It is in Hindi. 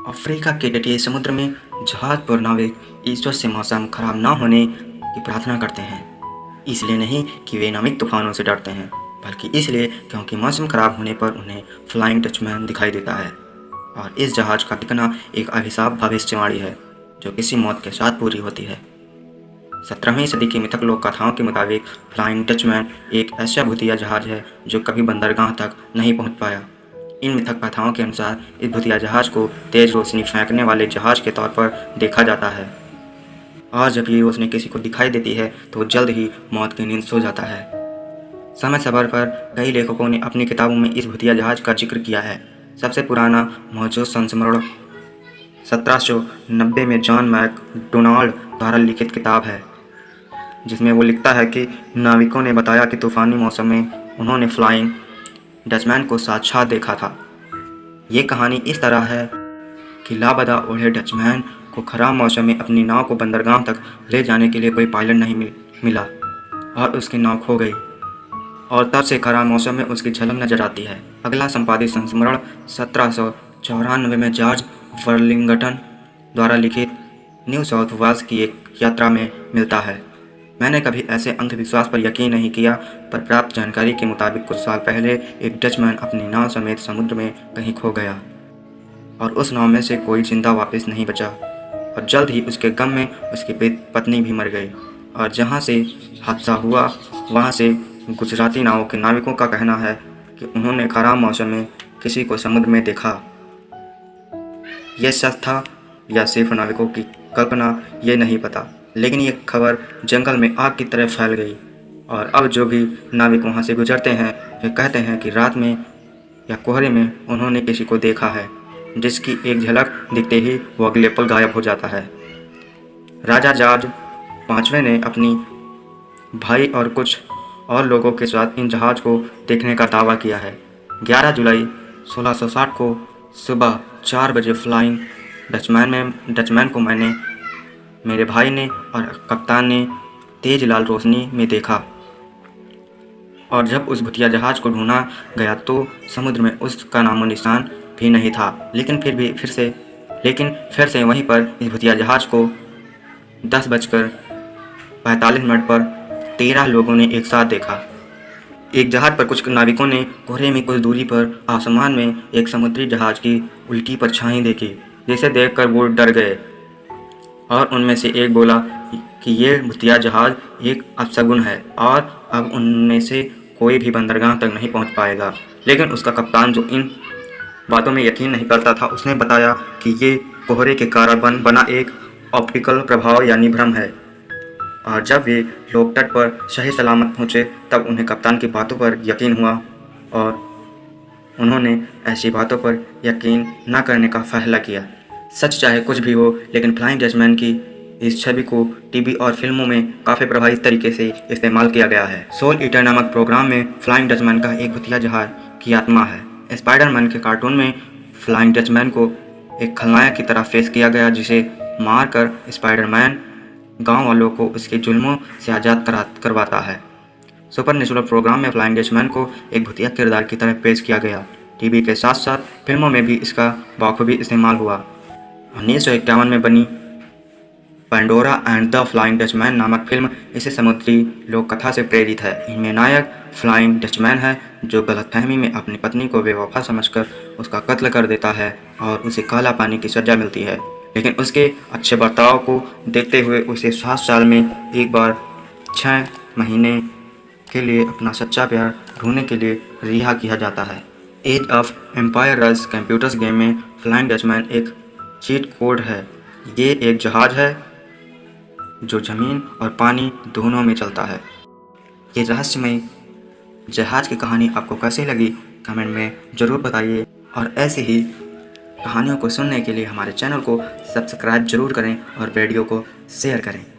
अफ्रीका के तटीय समुद्र में जहाज पर नाविक ईश्वर से मौसम खराब न होने की प्रार्थना करते हैं। इसलिए नहीं कि वे नामिक तूफानों से डरते हैं, बल्कि इसलिए क्योंकि मौसम खराब होने पर उन्हें फ्लाइंग डचमैन दिखाई देता है। और इस जहाज का दिखना एक अभिशाप भविष्यवाणी है जो किसी मौत के साथ पूरी होती है। 17वीं सदी की मिथक लोक कथाओं के मुताबिक फ्लाइंग डचमैन एक ऐसा भूतिया जहाज है जो कभी बंदरगाह तक नहीं पहुंच पाया। इन मिथक कथाओं के अनुसार इस भूतिया जहाज को तेज रोशनी फेंकने वाले जहाज के तौर पर देखा जाता है, और जब ये रोशनी किसी को दिखाई देती है तो जल्द ही मौत की नींद सो जाता है। समय समय पर कई लेखकों ने अपनी किताबों में इस भूतिया जहाज का जिक्र किया है। सबसे पुराना मौजूद संस्मरण 1790 में जॉन मैकडोनाल्ड द्वारा लिखित किताब है, जिसमें वो लिखता है कि नाविकों ने बताया कि तूफानी मौसम में उन्होंने फ्लाइंग डचमैन को साक्षात देखा था। ये कहानी इस तरह है कि लापता ओढ़े डचमैन को खराब मौसम में अपनी नाव को बंदरगाह तक ले जाने के लिए कोई पायलट नहीं मिला और उसकी नाव खो गई, और तब से खराब मौसम में उसकी झलक नजर आती है। अगला संपादित संस्मरण 1794 में जॉर्ज वर्लिंगटन द्वारा लिखित न्यू साउथ वेल्स की एक यात्रा में मिलता है। मैंने कभी ऐसे अंधविश्वास पर यकीन नहीं किया, पर प्राप्त जानकारी के मुताबिक कुछ साल पहले एक डचमैन अपनी नाव समेत समुद्र में कहीं खो गया और उस नाव में से कोई जिंदा वापस नहीं बचा, और जल्द ही उसके गम में उसकी पत्नी भी मर गई। और जहाँ से हादसा हुआ वहाँ से गुजराती नावों के नाविकों का कहना है कि उन्होंने खराब मौसम में किसी को समुद्र में देखा। यह सच था या सिर्फ नाविकों की कल्पना, ये नहीं पता, लेकिन ये खबर जंगल में आग की तरह फैल गई, और अब जो भी नाविक वहाँ से गुजरते हैं वे कहते हैं कि रात में या कोहरे में उन्होंने किसी को देखा है, जिसकी एक झलक दिखते ही वो अगले पल गायब हो जाता है। राजा जॉर्ज पाँचवें ने अपनी भाई और कुछ और लोगों के साथ इन जहाज को देखने का दावा किया है। 11 जुलाई 1660 को सुबह 4 बजे फ्लाइंग डचमैन को मैंने, मेरे भाई ने और कप्तान ने तेज लाल रोशनी में देखा, और जब उस भूतिया जहाज को ढूंढा गया तो समुद्र में उसका नामो निशान भी नहीं था। लेकिन फिर से वहीं पर इस भूतिया जहाज को 10:45 पर 13 लोगों ने एक साथ देखा। एक जहाज पर कुछ नाविकों ने कोहरे में कुछ दूरी पर आसमान में एक समुद्री जहाज की उल्टी परछाई देखी, जिसे देखकर वो डर गए, और उनमें से एक बोला कि ये भूतिया जहाज एक अपशगुन है और अब उनमें से कोई भी बंदरगाह तक नहीं पहुंच पाएगा। लेकिन उसका कप्तान, जो इन बातों में यकीन नहीं करता था, उसने बताया कि ये कोहरे के कारण बना एक ऑप्टिकल प्रभाव यानी भ्रम है। और जब वे लोग तट पर सही सलामत पहुँचे तब उन्हें कप्तान की बातों पर यकीन हुआ, और उन्होंने ऐसी बातों पर यकीन न करने का फैसला किया। सच चाहे कुछ भी हो, लेकिन फ्लाइंग डचमैन की इस छवि को टीवी और फिल्मों में काफ़ी प्रभावित तरीके से इस्तेमाल किया गया है। सोल ईटर नामक प्रोग्राम में फ्लाइंग डचमैन का एक भूतिया जहाज की आत्मा है। स्पाइडरमैन के कार्टून में फ्लाइंग डचमैन को एक खलनायक की तरह पेश किया गया, जिसे मारकर स्पाइडरमैन गाँव वालों को उसके जुल्मों से आज़ाद करवाता है। सुपरनेचुरल प्रोग्राम में फ्लाइंग डचमैन को एक भूतिया किरदार की तरह पेश किया गया। टीवी के साथ साथ फिल्मों में भी इसका बखूबी इस्तेमाल हुआ। 1951 में बनी Pandora and the flying Dutchman नामक फिल्म इसे समुद्री लोक कथा से प्रेरित है। इनमें नायक फ्लाइंग डचमैन है, जो गलतफहमी में अपनी पत्नी को बेवफा समझकर उसका कत्ल कर देता है और उसे काला पानी की सजा मिलती है। लेकिन उसके अच्छे बर्ताव को देखते हुए उसे 7 साल में एक बार 6 महीने के लिए अपना सच्चा प्यार ढूंढने के लिए रिहा किया जाता है। Age of Empires computers game में फ्लाइंग डचमैन एक चीट कोड है। ये एक जहाज है जो ज़मीन और पानी दोनों में चलता है। ये रहस्यमय जहाज की कहानी आपको कैसी लगी कमेंट में ज़रूर बताइए, और ऐसी ही कहानियों को सुनने के लिए हमारे चैनल को सब्सक्राइब जरूर करें और वीडियो को शेयर करें।